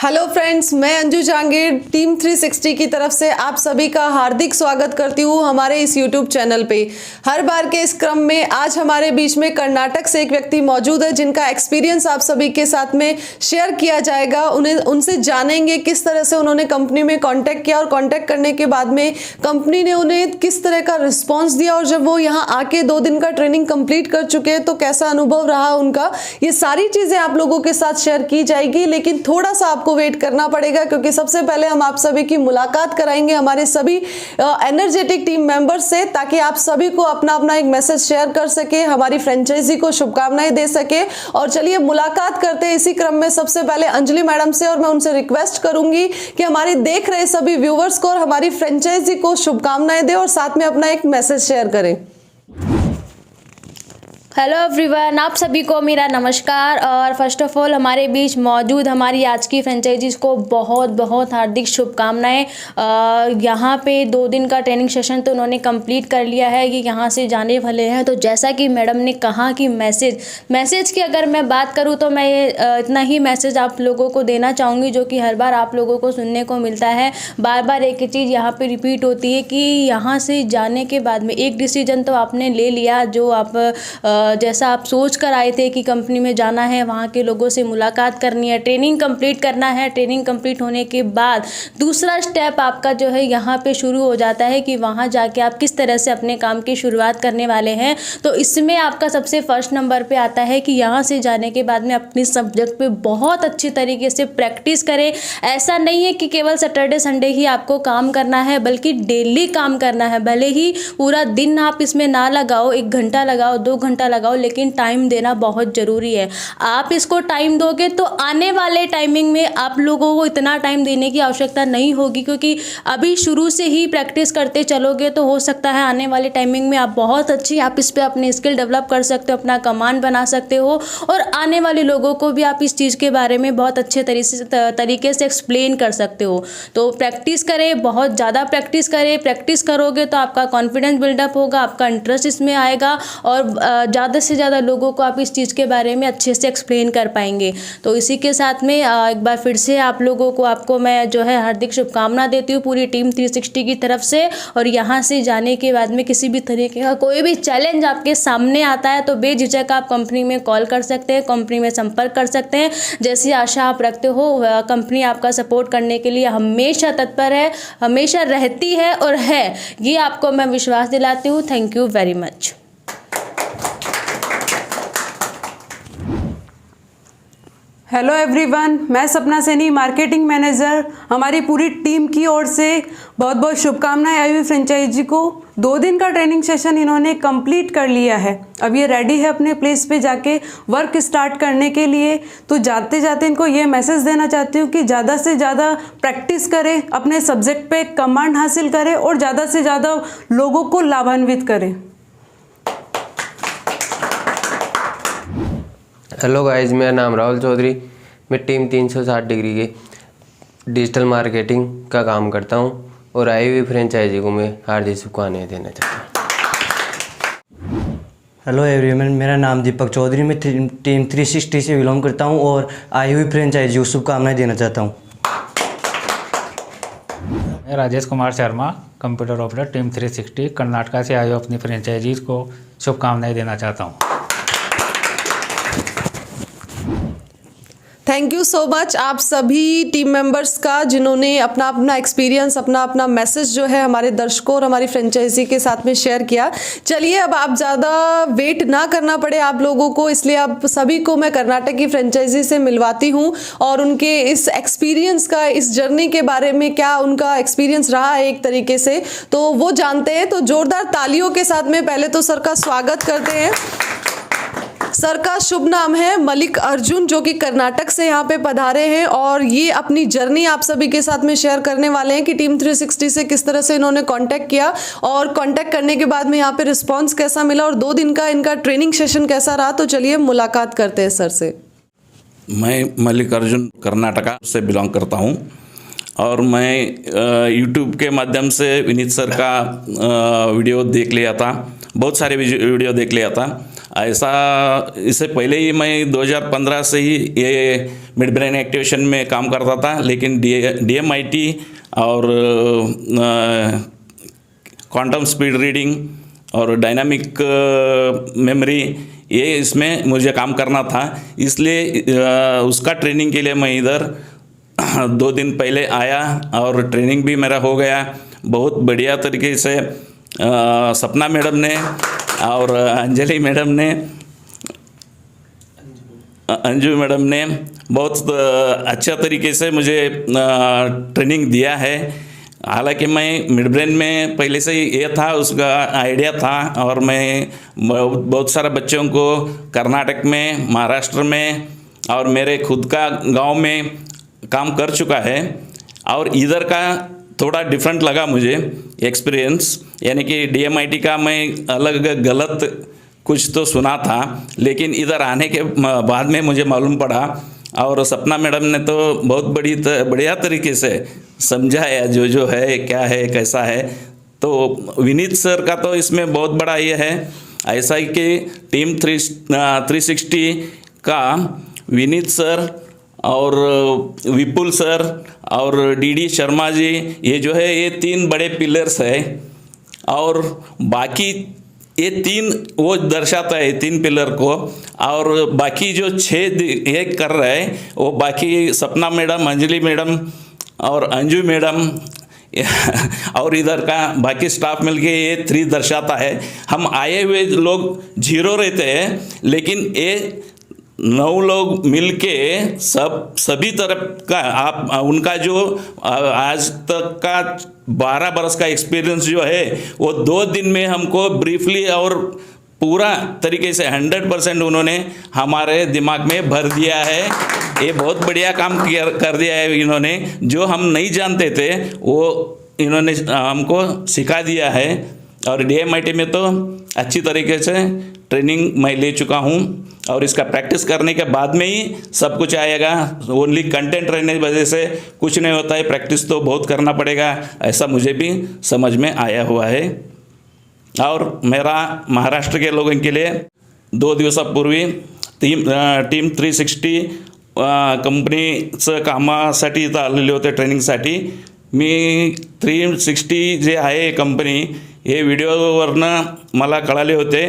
Hello friends, मैं Anju Jahangir team 360 की तरफ से आप सभी का हार्दिक स्वागत करती हूँ हमारे इस यूट्यूब चैनल पे। हर बार के इस क्रम में आज हमारे बीच में कर्नाटक से एक व्यक्ति मौजूद है जिनका एक्सपीरियंस आप सभी के साथ में शेयर किया जाएगा। उनसे जानेंगे किस तरह से उन्होंने कंपनी में कॉन्टैक्ट किया और कॉन्टैक्ट करने के बाद में कंपनी ने उन्हें किस तरह का रिस्पॉन्स दिया और जब वो यहाँ आके 2 दिन का ट्रेनिंग कंप्लीट कर चुके हैं तो कैसा अनुभव रहा उनका। ये सारी चीजें आप लोगों के साथ शेयर की जाएगी, लेकिन थोड़ा सा आपको वेट करना पड़ेगा क्योंकि सबसे पहले हम आप सभी की मुलाकात कराएंगे हमारे सभी एनर्जेटिक टीम मेंबर्स से, ताकि आप सभी को अपना अपना एक मैसेज शेयर कर सके, हमारी फ्रेंचाइजी को शुभकामनाएं दे सके। और चलिए मुलाकात करते हैं इसी क्रम में सबसे पहले अंजलि मैडम से, और मैं उनसे रिक्वेस्ट करूंगी कि हमारे देख रहे सभी व्यूवर्स को और हमारी फ्रेंचाइजी को शुभकामनाएं दें और साथ में अपना एक मैसेज शेयर करें। हेलो एवरीवन, आप सभी को मेरा नमस्कार। और फर्स्ट ऑफ ऑल हमारे बीच मौजूद हमारी आज की फ्रेंचाइजीज़ को बहुत बहुत हार्दिक शुभकामनाएं। यहाँ पे 2 दिन का ट्रेनिंग सेशन तो उन्होंने कंप्लीट कर लिया है, ये यहाँ से जाने वाले हैं। तो जैसा कि मैडम ने कहा कि मैसेज की अगर मैं बात करूँ तो मैं ये इतना ही मैसेज आप लोगों को देना चाहूँगी जो कि हर बार आप लोगों को सुनने को मिलता है। बार बार एक ही चीज़ यहाँ पर रिपीट होती है कि यहाँ से जाने के बाद में एक डिसीजन तो आपने ले लिया, जो आप जैसा आप सोच कर आए थे कि कंपनी में जाना है, वहाँ के लोगों से मुलाकात करनी है, ट्रेनिंग कंप्लीट करना है। ट्रेनिंग कंप्लीट होने के बाद दूसरा स्टेप आपका जो है यहाँ पे शुरू हो जाता है कि वहाँ जाके आप किस तरह से अपने काम की शुरुआत करने वाले हैं। तो इसमें आपका सबसे फर्स्ट नंबर पे आता है कि यहाँ से जाने के बाद में अपने सब्जेक्ट पे बहुत अच्छी तरीके से प्रैक्टिस करें। ऐसा नहीं है कि केवल सैटरडे संडे ही आपको काम करना है, बल्कि डेली काम करना है। भले ही पूरा दिन आप इसमें ना लगाओ, 1 घंटा लगाओ, 2 घंटा लगाओ, लेकिन टाइम देना बहुत ज़रूरी है। आप इसको टाइम दोगे तो आने वाले टाइमिंग में आप लोगों को इतना टाइम देने की आवश्यकता नहीं होगी, क्योंकि अभी शुरू से ही प्रैक्टिस करते चलोगे तो हो सकता है आने वाले टाइमिंग में आप बहुत अच्छी आप इस पर अपने स्किल डेवलप कर सकते हो, अपना कमांड बना सकते हो और आने वाले लोगों को भी आप इस चीज़ के बारे में बहुत अच्छे तरीके से एक्सप्लेन कर सकते हो। तो प्रैक्टिस करें, बहुत ज़्यादा प्रैक्टिस करें। प्रैक्टिस करोगे तो आपका कॉन्फिडेंस बिल्डअप होगा, आपका इंटरेस्ट इसमें आएगा और ज़्यादा से ज़्यादा लोगों को आप इस चीज़ के बारे में अच्छे से एक्सप्लेन कर पाएंगे। तो इसी के साथ में एक बार फिर से आप लोगों को आपको मैं जो है हार्दिक शुभकामना देती हूँ पूरी टीम 360 की तरफ से। और यहाँ से जाने के बाद में किसी भी तरीके का कोई भी चैलेंज आपके सामने आता है तो बेझिझक आप कंपनी में कॉल कर सकते हैं, कंपनी में संपर्क कर सकते हैं। जैसी आशा आप रखते हो कंपनी आपका सपोर्ट करने के लिए हमेशा तत्पर है, हमेशा रहती है और है, ये आपको मैं विश्वास दिलाती हूँ। Thank you very much. Hello everyone, मैं सपना सैनी, मार्केटिंग मैनेजर, हमारी पूरी टीम की ओर से बहुत बहुत शुभकामनाएं आई हुई फ्रेंचाइजी को। 2 दिन का ट्रेनिंग सेशन इन्होंने कंप्लीट कर लिया है। अब ये रेडी है अपने प्लेस पे जाके वर्क स्टार्ट करने के लिए। तो जाते जाते इनको ये मैसेज देना चाहती हूँ कि ज़्यादा से ज़्यादा प्रैक्टिस करें, अपने सब्जेक्ट पे कमांड हासिल करें और ज़्यादा से ज़्यादा लोगों को लाभान्वित करें। हेलो गाइस, मेरा नाम राहुल चौधरी, मैं टीम 360 डिग्री के डिजिटल मार्केटिंग का काम करता हूं और आई हुई फ्रेंचाइजी को मैं हार्दिक शुभकामनाएं देना चाहता हूं। हेलो एवरीवन, मेरा नाम दीपक चौधरी, मैं टीम 360 से बिलोंग करता हूं और आई हुई फ्रेंचाइजी को शुभकामनाएं देना चाहता हूं। मैं Rajesh Kumar Sharma, computer operator, team 360 Karnataka से आए हुए अपनी फ्रेंचाइजीज को शुभकामनाएं देना चाहता हूं। थैंक यू सो मच आप सभी टीम मेंबर्स का, जिन्होंने अपना अपना एक्सपीरियंस, अपना अपना मैसेज जो है हमारे दर्शकों और हमारी फ्रेंचाइजी के साथ में शेयर किया। चलिए अब आप ज़्यादा वेट ना करना पड़े आप लोगों को, इसलिए आप सभी को मैं कर्नाटक की फ्रेंचाइजी से मिलवाती हूँ और उनके इस एक्सपीरियंस का, इस जर्नी के बारे में क्या उनका एक्सपीरियंस रहा है एक तरीके से, तो वो जानते हैं। तो जोरदार तालियों के साथ में पहले तो सर का स्वागत करते हैं। सर का शुभ नाम है मलिक अर्जुन, जो कि कर्नाटक से यहाँ पे पधारे हैं और ये अपनी जर्नी आप सभी के साथ में शेयर करने वाले हैं कि टीम 360 से किस तरह से इन्होंने कांटेक्ट किया और कांटेक्ट करने के बाद में यहाँ पे रिस्पांस कैसा मिला और 2 दिन का इनका ट्रेनिंग सेशन कैसा रहा। तो चलिए मुलाकात करते हैं सर से। मैं मलिक अर्जुन कर्नाटका से बिलोंग करता हूँ और मैं यूट्यूब के माध्यम से विनीत सर का वीडियो देख लिया था, बहुत सारे वीडियो देख लिया था। ऐसा इससे पहले ही मैं 2015 से ही ये मिड ब्रेन एक्टिवेशन में काम करता था, लेकिन DMIT और क्वांटम स्पीड रीडिंग और डायनामिक मेमोरी ये इसमें मुझे काम करना था, इसलिए उसका ट्रेनिंग के लिए मैं इधर 2 दिन पहले आया और ट्रेनिंग भी मेरा हो गया बहुत बढ़िया तरीके से। सपना मैडम ने और अंजलि मैडम ने, अंजू मैडम ने बहुत अच्छा तरीके से मुझे ट्रेनिंग दिया है। हालांकि मैं मिड ब्रेन में पहले से ही ये था, उसका आइडिया था, और मैं बहुत सारे बच्चों को कर्नाटक में, महाराष्ट्र में और मेरे खुद का गांव में काम कर चुका है। और इधर का थोड़ा डिफरेंट लगा मुझे एक्सपीरियंस, यानी कि DMIT का मैं अलग गलत कुछ तो सुना था, लेकिन इधर आने के बाद में मुझे मालूम पड़ा। और सपना मैडम ने तो बहुत बढ़िया तरीके से समझाया जो है, क्या है, कैसा है। तो विनीत सर का तो इसमें बहुत बड़ा ये है, ऐसा ही कि टीम 360 का विनीत सर और विपुल सर और DD शर्मा जी, ये जो है ये 3 बड़े पिलर्स है। और बाकी ये 3 वो दर्शाता है 3 पिलर को, और बाकी जो 6 ये कर रहे हैं वो बाकी सपना मैडम, अंजलि मैडम और अंजू मैडम और इधर का बाकी स्टाफ मिलके ये 3 दर्शाता है। हम आए हुए लोग 0 रहते हैं, लेकिन ये 9 लोग मिलके सभी तरफ का आप उनका जो आज तक का 12 बरस का एक्सपीरियंस जो है वो 2 दिन में हमको ब्रीफली और पूरा तरीके से 100% उन्होंने हमारे दिमाग में भर दिया है। ये बहुत बढ़िया काम कर दिया है इन्होंने, जो हम नहीं जानते थे वो इन्होंने हमको सिखा दिया है। और DMIT में तो अच्छी तरीके से ट्रेनिंग मैं ले चुका हूँ, और इसका प्रैक्टिस करने के बाद में ही सब कुछ आएगा। ओनली कंटेंट रहने की वजह से कुछ नहीं होता है, प्रैक्टिस तो बहुत करना पड़ेगा, ऐसा मुझे भी समझ में आया हुआ है। और मेरा महाराष्ट्र के लोगों के लिए 2 दिवसापूर्वी टीम 360 कंपनीचं कामासाठी इथं आलेले होते ट्रेनिंगसाठी। मी 360 जे आहे कंपनी हे व्हिडिओवरनं मला कळाले होते।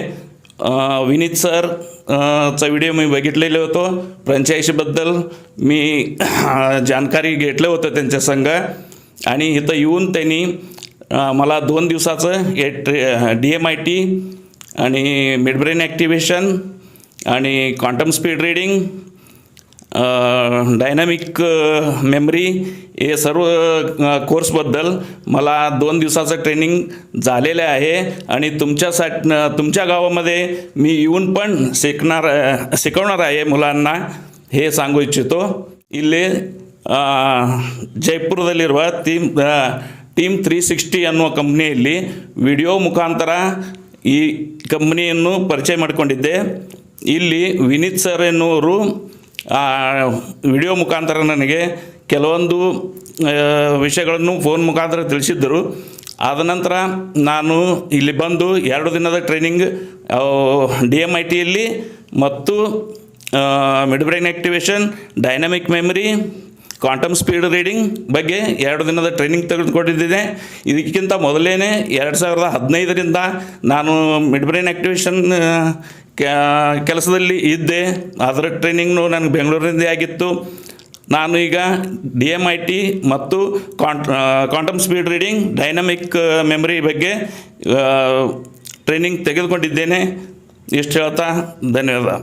विनीत सर चा व्हिडिओ मी बघितलेले होतो, फ्रँचायझीबद्दल मी जानकारी घेतलं होतं त्यांच्या संग, आणि इथं येऊन त्यांनी मला 2 दिवसाचं हे DMIT आणि मिड ब्रेन ॲक्टिव्हेशन आणि quantum speed reading, dynamic memory हे सर्व कोर्सबद्दल मला 2 दिवसाचं ट्रेनिंग झालेलं आहे। आणि तुमच्या गावामध्ये मी येऊन पण शिकवणार आहे मुलांना, हे सांगू इच्छितो। ಇಲ್ಲಿ ಜೈಪುರದಲ್ಲಿರುವ ಟೀಮ್ 360 ಅನ್ನುವ ಕಂಪ್ನಿಯಲ್ಲಿ ವಿಡಿಯೋ ಮುಖಾಂತರ ಈ ಕಂಪ್ನಿಯನ್ನು ಪರಿಚಯ ಮಾಡಿಕೊಂಡಿದ್ದೆ। ಇಲ್ಲಿ ವಿನೀತ್ ಸರ್ ಎನ್ನುವರು ವಿಡಿಯೋ ಮುಖಾಂತರ ನನಗೆ ಕೆಲವೊಂದು ವಿಷಯಗಳನ್ನು ಫೋನ್ ಮುಖಾಂತರ ತಿಳಿಸಿದ್ದರು। ಆದ ನಂತರ ನಾನು ಇಲ್ಲಿ ಬಂದು 2 ದಿನದ ಟ್ರೈನಿಂಗ್ DMITಯಲ್ಲಿ ಮತ್ತು mid brain activation, dynamic memory, quantum speed reading ಬಗ್ಗೆ 2 ದಿನದ ಟ್ರೈನಿಂಗ್ ತೆಗೆದುಕೊಂಡಿದ್ದೇನೆ। ಇದಕ್ಕಿಂತ ಮೊದಲೇನೆ 2015ರಿಂದ ನಾನು ಮಿಡ್ ಬ್ರೈನ್ ಆಕ್ಟಿವೇಶನ್ ಕೆಲಸದಲ್ಲಿ ಇದ್ದೆ, ಅದರ ಟ್ರೈನಿಂಗ್ನು ನನಗೆ ಬೆಂಗಳೂರಿನಿಂದ ಆಗಿತ್ತು। ನಾನು ಈಗ DMIT ಮತ್ತು quantum speed reading, dynamic memory ಬಗ್ಗೆ ಟ್ರೈನಿಂಗ್ ತೆಗೆದುಕೊಂಡಿದ್ದೇನೆ। ಇಷ್ಟು ಹೇಳ್ತಾ ಧನ್ಯವಾದ।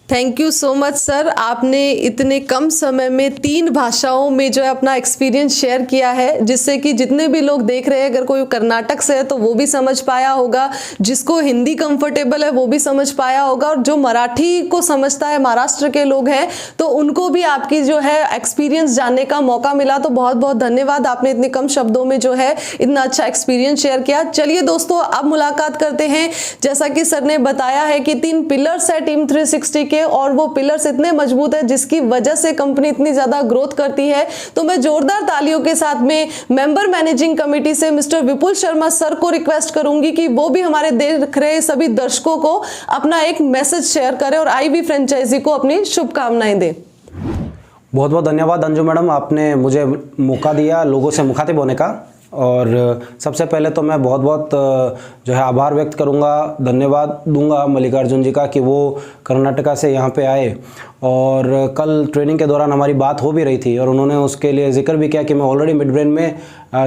Thank you so much sir, आपने इतने कम समय में 3 भाषाओं में जो है अपना एक्सपीरियंस शेयर किया है, जिससे कि जितने भी लोग देख रहे हैं, अगर कोई कर्नाटक से है तो वो भी समझ पाया होगा, जिसको हिंदी कंफर्टेबल है वो भी समझ पाया होगा, और जो मराठी को समझता है, महाराष्ट्र के लोग हैं, तो उनको भी आपकी जो है एक्सपीरियंस जानने का मौका मिला। तो बहुत बहुत धन्यवाद, आपने इतने कम शब्दों में जो है इतना अच्छा एक्सपीरियंस शेयर किया। चलिए दोस्तों, अब मुलाकात करते हैं। जैसा कि सर ने बताया है कि 3 पिलर्स है टीम 360 के, है और वो पिलर्स इतने मजबूत है जिसकी वजह से कंपनी इतनी ज्यादा ग्रोथ करती है। तो मैं जोरदार तालियों के साथ में मेंबर मैनेजिंग कमेटी से मिस्टर विपुल शर्मा सर को रिक्वेस्ट करूंगी कि वो भी हमारे देख रहे सभी दर्शकों को अपना एक मैसेज शेयर करें और आईवी फ्रेंचाइजी को अपनी शुभकामनाएं दें। बहुत बहुत धन्यवाद अंजू मैडम, आपने मुझे मौका दिया लोगों से मुखातिब होने का। और सबसे पहले तो मैं बहुत बहुत जो है आभार व्यक्त करूंगा, धन्यवाद दूंगा मल्लिकार्जुन जी का कि वो कर्नाटका से यहाँ पे आए और कल ट्रेनिंग के दौरान हमारी बात हो भी रही थी और उन्होंने उसके लिए जिक्र भी किया कि मैं ऑलरेडी मिड ब्रेन में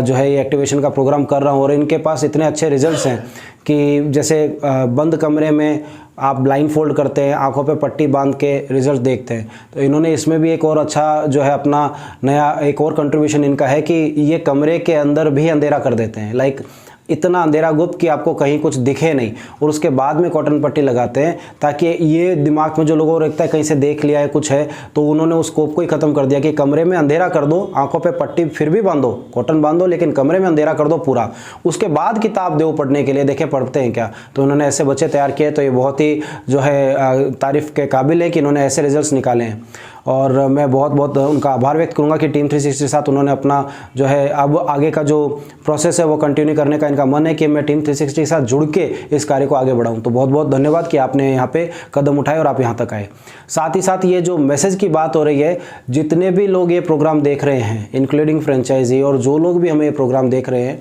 जो है ये एक्टिवेशन का प्रोग्राम कर रहा हूँ और इनके पास इतने अच्छे रिजल्ट्स हैं कि जैसे बंद कमरे में आप ब्लाइंड फोल्ड करते हैं, आंखों पे पट्टी बांध के रिजल्ट देखते हैं। तो इन्होंने इसमें भी एक और अच्छा जो है अपना नया एक और कंट्रीब्यूशन इनका है कि ये कमरे के अंदर भी अंधेरा कर देते हैं, लाइक इतना अंधेरा गुप्त कि आपको कहीं कुछ दिखे नहीं, और उसके बाद में कॉटन पट्टी लगाते हैं ताकि ये दिमाग में जो लोगों को लगता है कहीं से देख लिया है कुछ है, तो उन्होंने उस स्कोप को ही ख़त्म कर दिया कि कमरे में अंधेरा कर दो, आंखों पे पट्टी फिर भी बांधो, कॉटन बांधो, लेकिन कमरे में अंधेरा कर दो पूरा, उसके बाद किताब दो पढ़ने के लिए, देखें पढ़ते हैं क्या। तो उन्होंने ऐसे बच्चे तैयार किए, तो ये बहुत ही जो है तारीफ़ के काबिल है कि इन्होंने ऐसे रिजल्ट निकाले हैं। और मैं बहुत बहुत उनका आभार व्यक्त करूंगा कि टीम 360 के साथ उन्होंने अपना जो है अब आगे का जो प्रोसेस है वो कंटिन्यू करने का इनका मन है कि मैं टीम 360 के साथ जुड़ के इस कार्य को आगे बढ़ाऊं। तो बहुत बहुत धन्यवाद कि आपने यहाँ पे कदम उठाए और आप यहाँ तक आए। साथ ही साथ ये जो मैसेज की बात हो रही है, जितने भी लोग ये प्रोग्राम देख रहे हैं इंक्लूडिंग फ्रेंचाइजी और जो लोग भी हमें ये प्रोग्राम देख रहे हैं,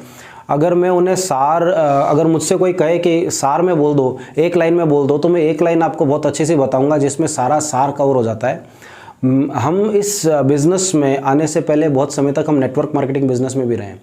अगर मैं उन्हें अगर मुझसे कोई कहे कि सार में बोल दो, एक लाइन में बोल दो, तो मैं एक लाइन आपको बहुत अच्छे से बताऊंगा जिसमें सारा सार कवर हो जाता है। हम इस बिज़नेस में आने से पहले बहुत समय तक हम नेटवर्क मार्केटिंग बिज़नेस में भी रहे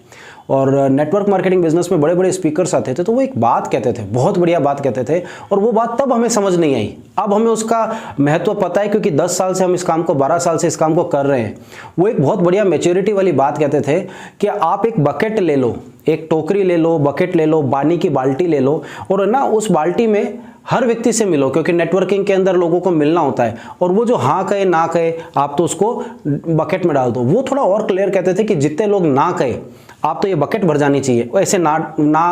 और नेटवर्क मार्केटिंग बिज़नेस में बड़े बड़े स्पीकर्स आते थे, तो वो एक बात कहते थे, बहुत बढ़िया बात कहते थे, और वो बात तब हमें समझ नहीं आई। अब हमें उसका महत्व पता है क्योंकि 10 साल से हम इस काम को 12 साल से इस काम को कर रहे हैं। वो एक बहुत बढ़िया मैच्योरिटी वाली बात कहते थे कि आप एक बकेट ले लो, एक टोकरी ले लो, बकेट ले लो, पानी की बाल्टी ले लो, और ना उस बाल्टी में हर व्यक्ति से मिलो, क्योंकि नेटवर्किंग के अंदर लोगों को मिलना होता है, और वो जो हाँ कहे ना कहे आप तो उसको बकेट में डाल दो। वो थोड़ा और क्लियर कहते थे कि जितने लोग ना कहे आप तो ये बकेट भर जानी चाहिए, ऐसे ना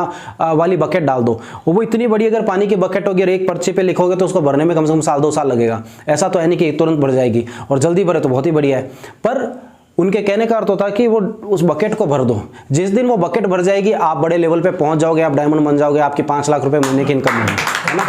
वाली बकेट डाल दो। वो इतनी बड़ी अगर पानी की बकेट होगी और एक पर्चे पे लिखोगे तो उसको भरने में कम से कम साल 2 साल लगेगा। ऐसा तो है नहीं कि तुरंत भर जाएगी, और जल्दी भरे तो बहुत ही बढ़िया है। पर उनके कहने का अर्थ होता है कि वो उस बकेट को भर दो। जिस दिन वो बकेट भर जाएगी आप बड़े लेवल पे पहुंच जाओगे, आप डायमंड बन जाओगे, आपकी 5 लाख रुपए महीने की इनकम होगी, है ना।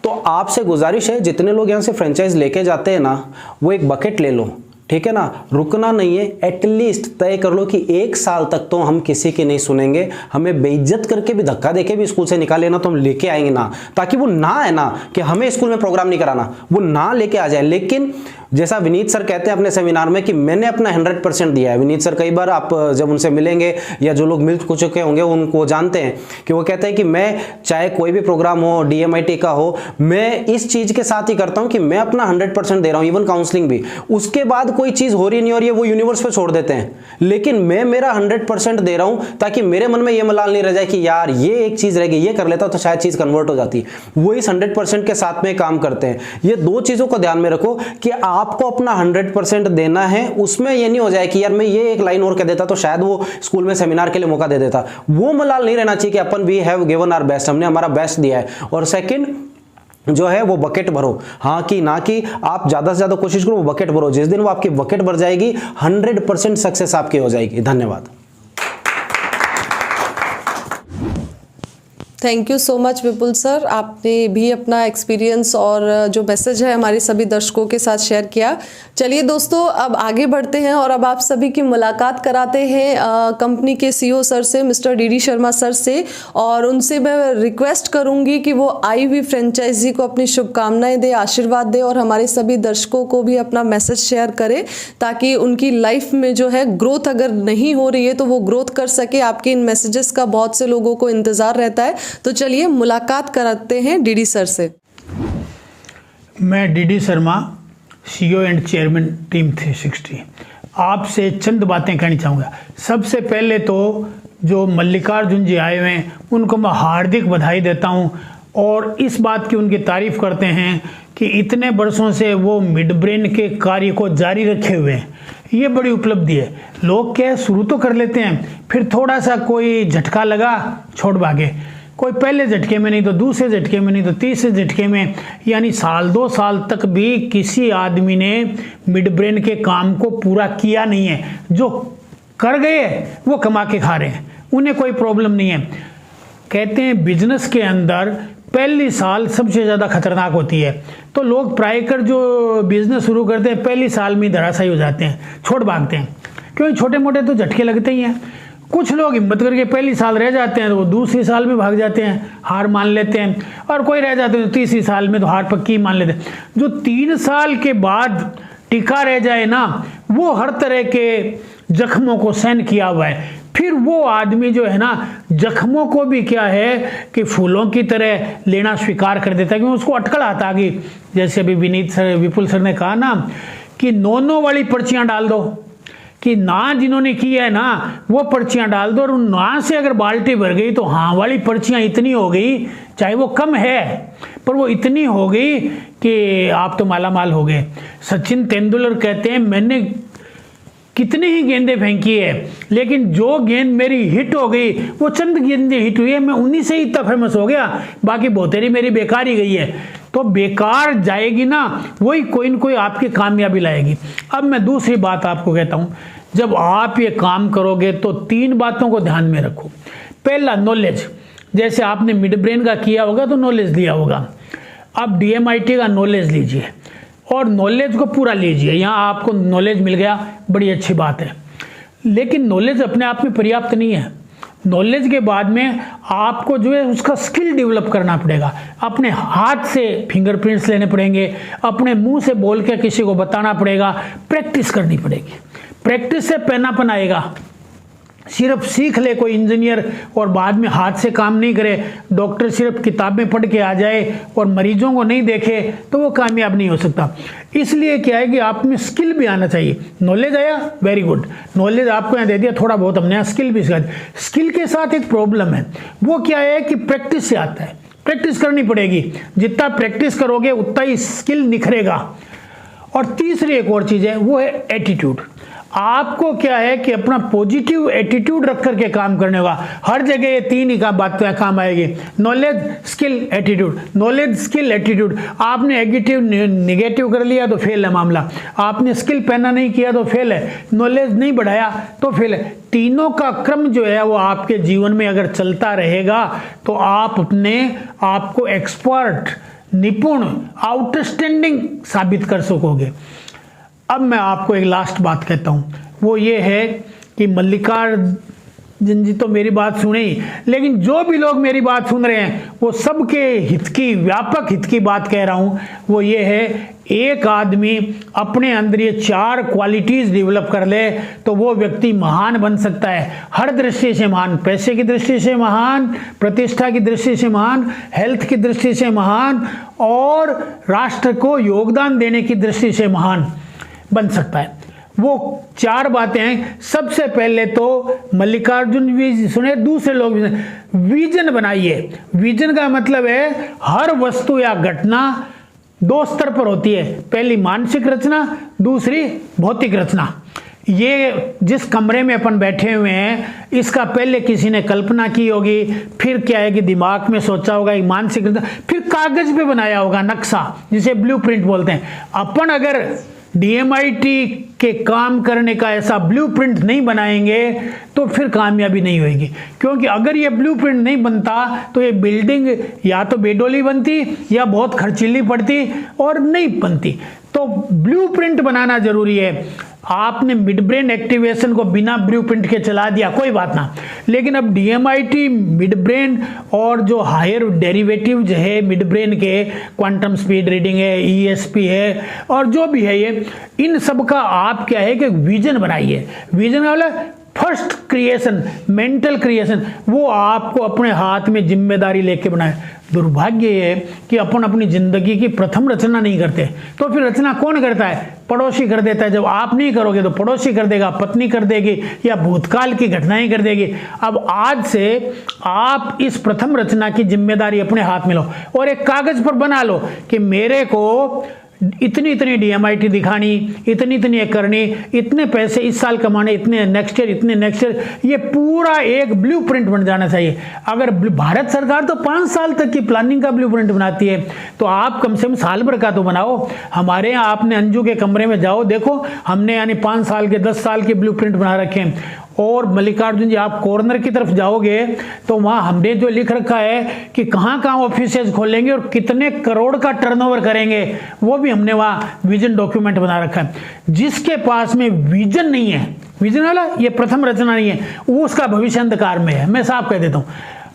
तो आपसे गुजारिश है, जितने लोग यहाँ से फ्रेंचाइज लेके जाते हैं ना, वो एक बकेट ले लो, ठीक है ना। रुकना नहीं है, एटलीस्ट तय कर लो कि 1 साल तक तो हम किसी की नहीं सुनेंगे, हमें बेइज्जत करके भी, धक्का देके भी स्कूल से निकाले ना तो हम लेके आएंगे ना, ताकि वो ना है ना कि हमें स्कूल में प्रोग्राम नहीं कराना, वो ना लेके आ जाए। लेकिन जैसा विनीत सर कहते हैं अपने सेमिनार में कि मैंने अपना 100% दिया है। विनीत सर कई बार आप जब उनसे मिलेंगे या जो लोग मिल चुके होंगे उनको जानते हैं कि वो कहते हैं कि मैं चाहे कोई भी प्रोग्राम हो, DMIT का हो, मैं इस चीज़ के साथ ही करता हूं कि मैं अपना 100% दे रहा हूं, इवन काउंसलिंग भी। उसके बाद कोई चीज़ हो रही नहीं हो रही है वो यूनिवर्स पे छोड़ देते हैं, लेकिन मैं मेरा 100% दे रहा हूं ताकि मेरे मन में ये मलाल नहीं रह जाए कि यार ये एक चीज़ रहेगी, ये कर लेता तो शायद चीज़ कन्वर्ट हो जाती। वो इस 100% के साथ में काम करते हैं। ये 2 चीज़ों को ध्यान में रखो कि आपको अपना 100% देना है। उसमें ये नहीं हो जाए कि यार मैं ये एक लाइन और कह देता तो शायद वो स्कूल में सेमिनार के लिए मौका दे देता। वो मलाल नहीं रहना चाहिए कि अपन we have given our best, हमने हमारा बेस्ट दिया है। और सेकंड जो है वो बकेट भरो, हाँ कि ना कि आप ज़्यादा से ज़्यादा कोशिश करो, वो बकेट भरो। जिस दिन वो आपकी बकेट भर जाएगी 100% सक्सेस आपकी हो जाएगी। धन्यवाद। Thank you so much Vipul sir, आपने भी अपना एक्सपीरियंस और जो मैसेज है हमारे सभी दर्शकों के साथ शेयर किया। चलिए दोस्तों, अब आगे बढ़ते हैं और अब आप सभी की मुलाकात कराते हैं कंपनी के CEO सर से, मिस्टर DD शर्मा सर से, और उनसे मैं रिक्वेस्ट करूंगी कि वो आईवी फ्रेंचाइजी को अपनी शुभकामनाएं दे, आशीर्वाद दे और हमारे सभी दर्शकों को भी अपना मैसेज शेयर करें ताकि उनकी लाइफ में जो है ग्रोथ अगर नहीं हो रही है तो वो ग्रोथ कर सके। आपके इन मैसेजेस का बहुत से लोगों को इंतज़ार रहता है। तो चलिए मुलाकात कराते हैं DD सर से। मैं DD Sharma, CEO and chairman team 360, आपसे चंद बातें कहनी चाहूँगा। सबसे पहले तो जो मल्लिकार्जुन जी आए हुए हैं उनको मैं हार्दिक बधाई देता हूँ और इस बात की उनकी तारीफ़ करते हैं कि इतने बरसों से वो मिड ब्रेन के कार्य को जारी रखे हुए हैं। ये बड़ी उपलब्धि है। लोग क्या शुरू तो कर लेते हैं, फिर थोड़ा सा कोई झटका लगा छोड़ भागे। कोई पहले झटके में नहीं तो दूसरे झटके में नहीं तो तीसरे झटके में, यानी साल 2 साल तक भी किसी आदमी ने मिड ब्रेन के काम को पूरा किया नहीं है। जो कर गए वो कमा के खा रहे हैं, उन्हें कोई प्रॉब्लम नहीं है। कहते हैं बिजनेस के अंदर पहली साल सबसे ज़्यादा खतरनाक होती है, तो लोग प्राय कर जो बिजनेस शुरू करते हैं पहली साल में धराशायी हो जाते हैं, छोड़ भागते हैं, क्योंकि छोटे मोटे तो झटके लगते ही हैं। कुछ लोग हिम्मत करके पहली साल रह जाते हैं तो वो दूसरी साल में भाग जाते हैं, हार मान लेते हैं, और कोई रह जाते हैं तो तीसरी साल में तो हार पक्की मान लेते हैं। जो 3 साल के बाद टिका रह जाए ना, वो हर तरह के जख्मों को सहन किया हुआ है। फिर वो आदमी जो है ना, जख्मों को भी क्या है कि फूलों की तरह लेना स्वीकार कर देता है, क्योंकि उसको अटकल आता है कि जैसे अभी विनीत सर, विपुल सर ने कहा ना कि 9 वाली पर्चियां डाल दो, कि ना जिन्होंने किया है ना वो पर्चियां डाल दो, और उन ना से अगर बाल्टी भर गई तो हाँ वाली पर्चियां इतनी हो गई, चाहे वो कम है पर वो इतनी हो गई कि आप तो माला माल हो गए। सचिन तेंदुलकर कहते हैं मैंने कितनी ही गेंदें फेंकी है, लेकिन जो गेंद मेरी हिट हो गई वो चंद गेंदें हिट हुई है, मैं उन्हीं से ही इतना फेमस हो गया, बाकी बहुतेरी मेरी बेकार ही गई है। तो बेकार जाएगी ना, वही कोई न कोई आपकी कामयाबी लाएगी। अब मैं दूसरी बात आपको कहता हूँ, जब आप ये काम करोगे तो 3 बातों को ध्यान में रखो। पहला, नॉलेज। जैसे आपने मिड ब्रेन का किया होगा तो नॉलेज लिया होगा, अब DMIT का नॉलेज लीजिए और नॉलेज को पूरा लीजिए। यहाँ आपको नॉलेज मिल गया, बड़ी अच्छी बात है, लेकिन नॉलेज अपने आप में पर्याप्त नहीं है। नॉलेज के बाद में आपको जो है उसका स्किल डेवलप करना पड़ेगा। अपने हाथ से फिंगरप्रिंट्स लेने पड़ेंगे, अपने मुंह से बोल के किसी को बताना पड़ेगा, प्रैक्टिस करनी पड़ेगी। प्रैक्टिस से पैनापन आएगा। सिर्फ सीख ले कोई इंजीनियर और बाद में हाथ से काम नहीं करे, डॉक्टर सिर्फ किताबें पढ़ के आ जाए और मरीजों को नहीं देखे, तो वो कामयाब नहीं हो सकता। इसलिए क्या है कि आप में स्किल भी आना चाहिए। नॉलेज आया, वेरी गुड, नॉलेज आपको यहाँ दे दिया, थोड़ा बहुत हमने यहाँ स्किल भी सिखा दिया। स्किल के साथ एक प्रॉब्लम है, वो क्या है कि प्रैक्टिस से आता है, प्रैक्टिस करनी पड़ेगी। जितना प्रैक्टिस करोगे उतना ही स्किल निखरेगा। और तीसरी एक और चीज़ है, वो है एटीट्यूड। आपको क्या है कि अपना पॉजिटिव एटीट्यूड रख करके काम करने होगा। हर जगह ये 3 ही बातें काम आएगी, knowledge, skill, attitude. Knowledge, skill, attitude. आपने नेगेटिव कर लिया तो फेल है मामला, आपने स्किल पहना नहीं किया तो फेल है, नॉलेज नहीं बढ़ाया तो फेल है। तीनों का क्रम जो है वो आपके जीवन में अगर चलता रहेगा तो आप अपने आप को एक्सपर्ट, निपुण, आउटस्टैंडिंग साबित कर सकोगे। अब मैं आपको एक लास्ट बात कहता हूँ, वो ये है कि मल्लिकार्जुन जी तो मेरी बात सुने ही, लेकिन जो भी लोग मेरी बात सुन रहे हैं वो सबके हित की, व्यापक हित की बात कह रहा हूँ। वो ये है, एक आदमी अपने अंदर ये 4 क्वालिटीज़ डेवलप कर ले तो वो व्यक्ति महान बन सकता है। हर दृष्टि से महान, पैसे की दृष्टि से महान, प्रतिष्ठा की दृष्टि से महान, हेल्थ की दृष्टि से महान, और राष्ट्र को योगदान देने की दृष्टि से महान बन सकता है। वो 4 बातें हैं। सबसे पहले तो मल्लिकार्जुन भी सुने, दूसरे लोग भी सुने, विजन बनाइए। विजन का मतलब है हर वस्तु या घटना 2 स्तर पर होती है, पहली मानसिक रचना, दूसरी भौतिक रचना। ये जिस कमरे में अपन बैठे हुए हैं इसका पहले किसी ने कल्पना की होगी, फिर क्या है कि दिमाग में सोचा होगा एक मानसिक रचना, फिर कागज पे बनाया होगा नक्शा, जिसे ब्लूप्रिंट बोलते हैं। अपन अगर DMIT के काम करने का ऐसा ब्लूप्रिंट नहीं बनाएंगे तो फिर कामयाबी नहीं होगी, क्योंकि अगर ये ब्लूप्रिंट नहीं बनता तो ये बिल्डिंग या तो बेडोली बनती या बहुत खर्चीली पड़ती और नहीं बनती। तो ब्लूप्रिंट बनाना जरूरी है। आपने मिड ब्रेन एक्टिवेशन को बिना ब्लूप्रिंट के चला दिया, कोई बात ना, लेकिन अब DMIT मिड ब्रेन और जो हायर डेरिवेटिव है मिड ब्रेन के, क्वांटम स्पीड रीडिंग है, ESP है और जो भी है ये, इन सब का आप क्या है कि विजन बनाइए। विजन का मतलब फर्स्ट क्रिएशन, मेंटल क्रिएशन, वो आपको अपने हाथ में जिम्मेदारी लेके बनाए। दुर्भाग्य है कि अपन अपनी जिंदगी की प्रथम रचना नहीं करते, तो फिर रचना कौन करता है? पड़ोसी कर देता है। जब आप नहीं करोगे तो पड़ोसी कर देगा, पत्नी कर देगी या भूतकाल की घटनाएं कर देगी। अब आज से आप इस प्रथम रचना की जिम्मेदारी अपने हाथ में लो और एक कागज पर बना लो कि मेरे को इतनी इतनी DMIT दिखानी, इतनी इतनी ये करनी, इतने पैसे इस साल कमाने, इतने नेक्स्ट ईयर, इतने नेक्स्ट ईयर, ये पूरा एक ब्लूप्रिंट बन जाना चाहिए। अगर भारत सरकार तो 5 साल तक की प्लानिंग का ब्लूप्रिंट बनाती है, तो आप कम से कम साल भर का तो बनाओ। हमारे यहाँ आपने अंजू के कमरे में जाओ, देखो हमने यानी 5 साल के 10 साल के ब्लूप्रिंट बना रखे हैं। और मल्लिकार्जुन जी आप कॉर्नर की तरफ जाओगे तो वहाँ हमने जो लिख रखा है कि कहाँ कहाँ ऑफिसेज खोलेंगे और कितने करोड़ का टर्नओवर करेंगे, वो भी हमने वहाँ विजन डॉक्यूमेंट बना रखा है। जिसके पास में विजन नहीं है, विजन वाला ये प्रथम रचना नहीं है, वो उसका भविष्य अंधकार में है। मैं साफ कह देता हूँ,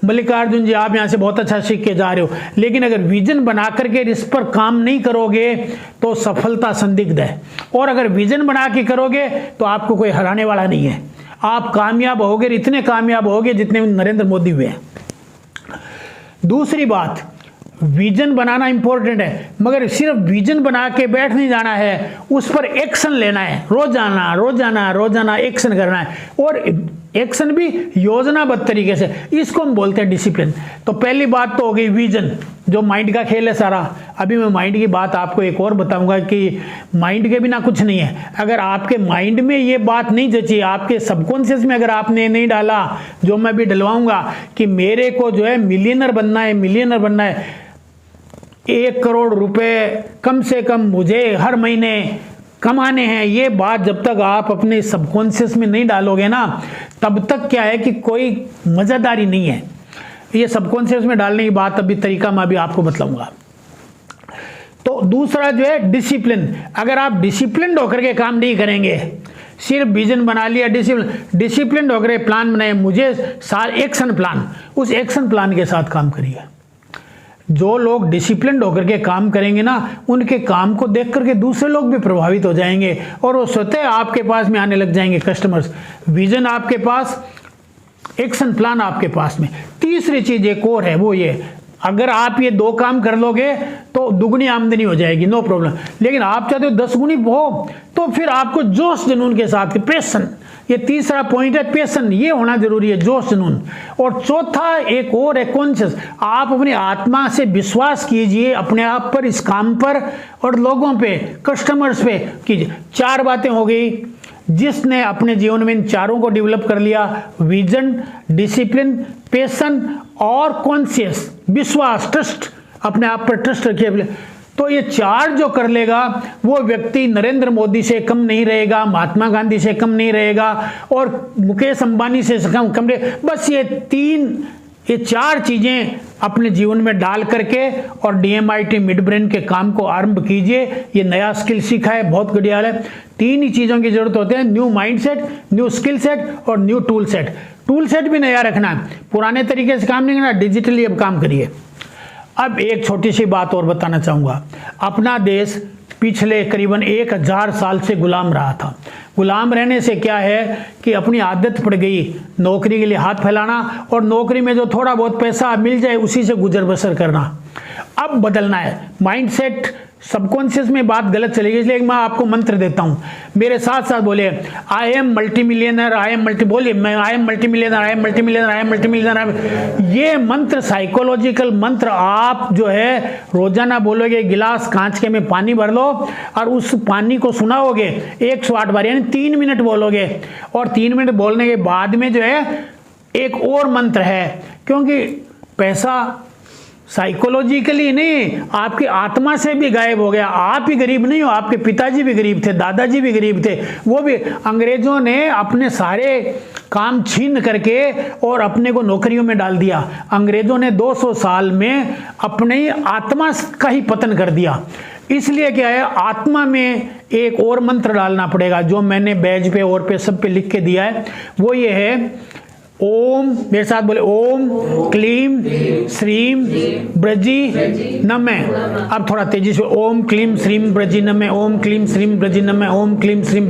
मल्लिकार्जुन जी आप यहाँ से बहुत अच्छा सीख के जा रहे हो, लेकिन अगर विजन बना करके इस पर काम नहीं करोगे तो सफलता संदिग्ध है। और अगर विजन बना के करोगे तो आपको कोई हराने वाला नहीं है। आप कामयाब होगे, इतने कामयाब होगे जितने नरेंद्र मोदी हुए हैं। दूसरी बात, विजन बनाना इंपॉर्टेंट है, मगर सिर्फ विजन बना के बैठ नहीं जाना है, उस पर एक्शन लेना है। रोजाना रोजाना रोजाना एक्शन करना है, और एक्शन भी योजनाबद्ध तरीके से। इसको हम बोलते हैं डिसिप्लिन। तो पहली बात तो हो गई विजन, जो माइंड का खेल है सारा। अभी मैं माइंड की बात आपको एक और बताऊंगा कि माइंड के बिना कुछ नहीं है। अगर आपके माइंड में ये बात नहीं जची, आपके सबकॉन्शियस में अगर आपने नहीं डाला, जो मैं भी डलवाऊंगा कि मेरे को जो है मिलियनर बनना है, मिलियनर बनना है, 1 करोड़ रुपए कम से कम मुझे हर महीने कमाने हैं, ये बात जब तक आप अपने सबकॉन्शियस में नहीं डालोगे ना, तब तक क्या है कि कोई मज़ेदारी नहीं है। ये सबकॉन्शियस में डालने की बात अभी तरीका मैं भी आपको बतलाऊंगा। तो दूसरा जो है डिसिप्लिन। अगर आप डिसिप्लिन होकर के काम नहीं करेंगे, सिर्फ विजन बना लिया, डिसिप्लिन होकर प्लान बनाए, मुझे एक्शन प्लान, उस एक्शन प्लान के साथ काम करिए। जो लोग डिसिप्लिन होकर के काम करेंगे ना, उनके काम को देख करके दूसरे लोग भी प्रभावित हो जाएंगे और वो स्वतः आपके पास में आने लग जाएंगे कस्टमर्स। विजन आपके पास, एक्शन प्लान आपके पास में। तीसरी चीज एक और है, वो ये, अगर आप ये 2 काम कर लोगे तो दुगनी आमदनी हो जाएगी, नो प्रॉब्लम। लेकिन आप चाहते हो 10 गुनी हो, तो फिर आपको जोश जुनून के साथ, पैशन, ये तीसरा पॉइंट है, पैशन, ये होना जरूरी है, जोश जुनून। और चौथा एक और है, कॉन्शियस। आप अपनी आत्मा से विश्वास कीजिए अपने आप पर, इस काम पर और लोगों पे, कस्टमर्स पे कीजिए। 4 बातें हो गई। जिसने अपने जीवन में इन चारों को डेवलप कर लिया, विजन, डिसिप्लिन, पैशन और कॉन्शियस, विश्वास, ट्रस्ट, अपने आप पर ट्रस्ट रखिए, तो ये 4 जो कर लेगा वो व्यक्ति नरेंद्र मोदी से कम नहीं रहेगा, महात्मा गांधी से कम नहीं रहेगा और मुकेश अंबानी से कम रहेगा। बस ये 4 चीजें अपने जीवन में डाल करके और DMIT मिड ब्रेन के काम को आरंभ कीजिए। ये नया स्किल सीखा है, बहुत बढ़िया है। 3 ही चीजों की जरूरत होती है, new mind set, new skill set और new tool set. Tool set भी नया रखना है, पुराने तरीके से काम नहीं करना, डिजिटली अब काम करिए। अब एक छोटी सी बात और बताना चाहूँगा। अपना देश पिछले करीबन 1000 साल से गुलाम रहा था। गुलाम रहने से क्या है कि अपनी आदत पड़ गई नौकरी के लिए हाथ फैलाना, और नौकरी में जो थोड़ा बहुत पैसा मिल जाए उसी से गुजर बसर करना। अब बदलना है माइंडसेट। सबकॉन्शियस में बात गलत चलेगी, इसलिए मैं आपको मंत्र देता हूं, मेरे साथ साथ बोलिए, I am multi millionaire, I am multi, बोलिए, मैं I am multi millionaire, I am multi millionaire, I am multi millionaire. ये मंत्र साइकोलॉजिकल मंत्र आप जो है रोजाना बोलोगे। गिलास कांच के में पानी भर लो और उस पानी को सुनाओगे 108 बार, यानी 3 मिनट बोलोगे। और 3 मिनट बोलने के बाद में जो है एक और मंत्र है, क्योंकि पैसा साइकोलॉजिकली नहीं, आपकी आत्मा से भी गायब हो गया। आप ही गरीब नहीं हो, आपके पिताजी भी गरीब थे, दादाजी भी गरीब थे, वो भी। अंग्रेजों ने अपने सारे काम छीन करके और अपने को नौकरियों में डाल दिया। अंग्रेजों ने 200 साल में अपनी आत्मा का ही पतन कर दिया। इसलिए क्या है, आत्मा में एक और मंत्र डालना पड़ेगा, जो मैंने बैज पे और पे सब पे लिख के दिया है। वो ये है, ओम, मेरे साथ बोले, ओम क्लीम श्रीम ब्रजी नमः। अब थोड़ा तेजी से, ओम क्लीम श्रीम ब्रजी नमः, ओम क्लीम श्रीम ब्रजी नमः, ओम क्लीम श्रीम।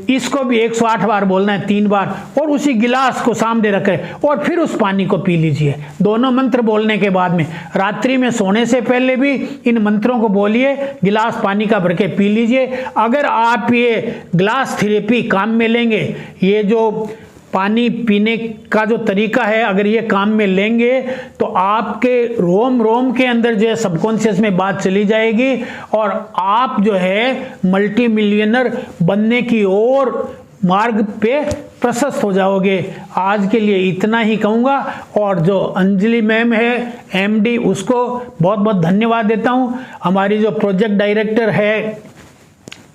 इसको भी 108 बार बोलना है, 3 बार, और उसी गिलास को सामने रखें और फिर उस पानी को पी लीजिए। दोनों मंत्र बोलने के बाद में रात्रि में सोने से पहले भी इन मंत्रों को बोलिए, गिलास पानी का भर के पी लीजिए। अगर आप ये ग्लास थेरेपी काम में लेंगे, ये जो पानी पीने का जो तरीका है, अगर ये काम में लेंगे तो आपके रोम रोम के अंदर जो है सबकॉन्शियस में बात चली जाएगी और आप जो है मल्टी मिलियनर बनने की ओर मार्ग पे प्रशस्त हो जाओगे। आज के लिए इतना ही कहूँगा और जो अंजलि मैम है एमडी, उसको बहुत बहुत धन्यवाद देता हूँ। हमारी जो प्रोजेक्ट डायरेक्टर है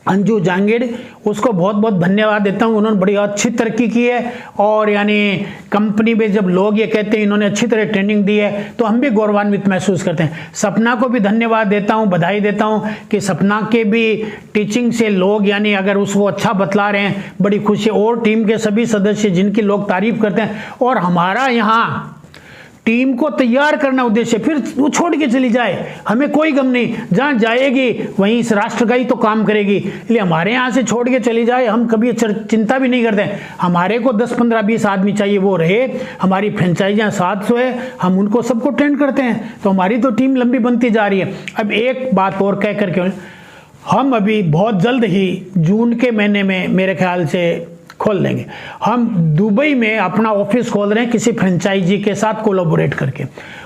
अंजू जांगेड़, उसको बहुत बहुत धन्यवाद देता हूँ। उन्होंने बड़ी अच्छी तरक्की की है और यानी कंपनी में जब लोग ये कहते हैं इन्होंने अच्छी तरह ट्रेनिंग दी है तो हम भी गौरवान्वित महसूस करते हैं। सपना को भी धन्यवाद देता हूँ, बधाई देता हूँ कि सपना के भी टीचिंग से लोग यानी अगर उसको अच्छा बतला रहे हैं, बड़ी खुशी। और टीम के सभी सदस्य जिनकी लोग तारीफ करते हैं और हमारा यहाँ टीम को तैयार करना उद्देश्य, फिर वो छोड़ के चली जाए हमें कोई गम नहीं, जहाँ जाएगी वहीं इस राष्ट्र का ही तो काम करेगी। इसलिए हमारे यहाँ से छोड़ के चली जाए हम कभी चिंता भी नहीं करते। हमारे को 10, 15, 20 आदमी चाहिए वो रहे। हमारी फ्रेंचाइजियाँ 700 है, हम उनको सबको ट्रेंड करते हैं तो हमारी तो टीम लंबी बनती जा रही है। अब एक बात और कह करके, हम अभी बहुत जल्द ही जून के महीने में मेरे ख्याल से खोल देंगे। हम दुबई में अपना ऑफिस खोल रहे हैं किसी फ्रेंचाइजी के साथ कोलैबोरेट करके।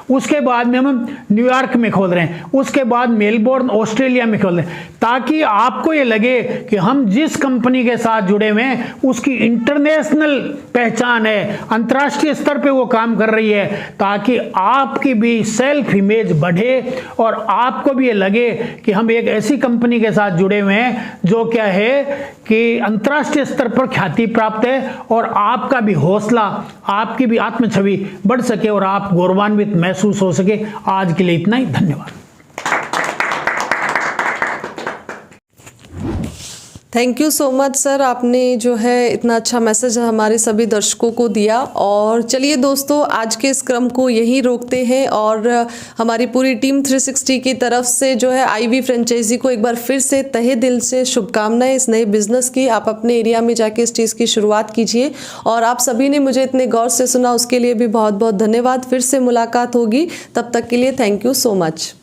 उसके बाद में हम न्यूयॉर्क में खोल रहे हैं, उसके बाद मेलबोर्न ऑस्ट्रेलिया में खोल रहे हैं, ताकि आपको ये लगे कि हम जिस कंपनी के साथ जुड़े हुए हैं उसकी इंटरनेशनल पहचान है, अंतर्राष्ट्रीय स्तर पे वो काम कर रही है, ताकि आपकी भी सेल्फ इमेज बढ़े और आपको भी ये लगे कि हम एक ऐसी कंपनी के साथ जुड़े हुए हैं जो क्या है कि अंतर्राष्ट्रीय स्तर पर ख्याति प्राप्त है और आपका भी हौसला, आपकी भी आत्म छवि बढ़ सके और आप गौरवान्वित महसूस हो सके। आज के लिए इतना ही, धन्यवाद। Thank you so much sir, आपने जो है इतना अच्छा मैसेज हमारे सभी दर्शकों को दिया। और चलिए दोस्तों, आज के इस क्रम को यहीं रोकते हैं और हमारी पूरी टीम 360 की तरफ से जो है आईवी फ्रेंचाइजी को एक बार फिर से तहे दिल से शुभकामनाएं इस नए बिजनेस की। आप अपने एरिया में जाके इस चीज़ की शुरुआत कीजिए और आप सभी ने मुझे इतने गौर से सुना उसके लिए भी बहुत बहुत धन्यवाद। फिर से मुलाकात होगी, तब तक के लिए थैंक यू सो मच।